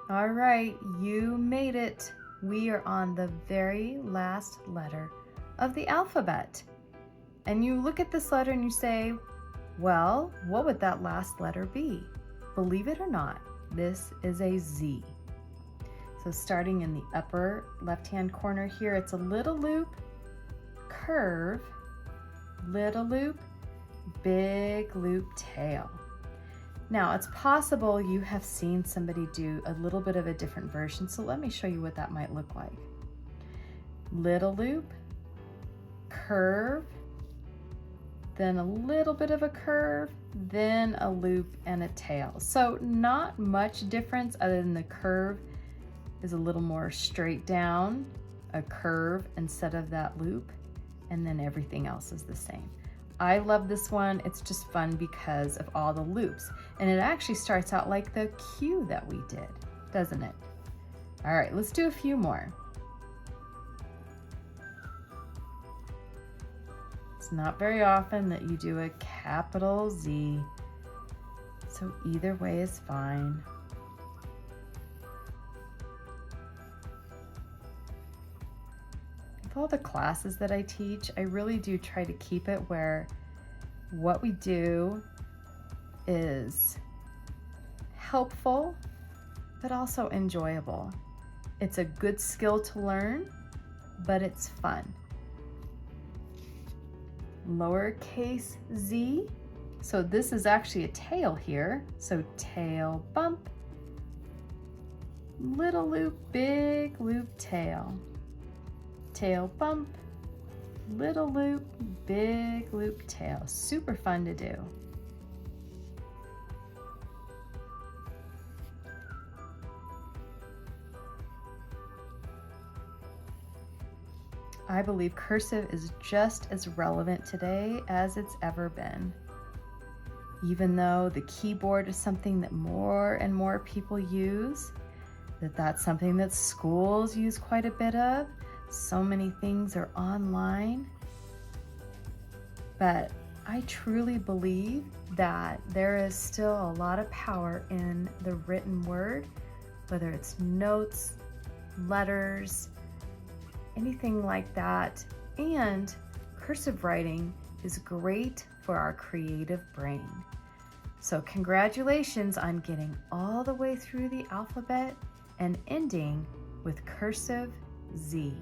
All right, you made it. We are on the very last letter of the alphabet. And you look at this letter and you say, well, what would that last letter be? Believe it or not, this is a Z. So starting in the upper left-hand corner here, it's a little loop, curve, little loop, big loop tail. Now, it's possible you have seen somebody do a little bit of a different version, so let me show you what that might look like. Little loop, curve, then a little bit of a curve, then a loop and a tail. So not much difference other than the curve is a little more straight down, a curve instead of that loop, and then everything else is the same. I love this one. It's just fun because of all the loops. And it actually starts out like the Q that we did, doesn't it? All right, let's do a few more. It's not very often that you do a capital Z, so either way is fine. With all the classes that I teach, I really do try to keep it where what we do is helpful, but also enjoyable. It's a good skill to learn, but it's fun. Lowercase z, so this is actually a tail here, so tail bump, little loop, big loop tail, tail bump, little loop, big loop tail. Super fun to do. I believe cursive is just as relevant today as it's ever been. Even though the keyboard is something that more and more people use, that's something that schools use quite a bit of, so many things are online. But I truly believe that there is still a lot of power in the written word, whether it's notes, letters, anything like that. And cursive writing is great for our creative brain. So congratulations on getting all the way through the alphabet and ending with cursive Z.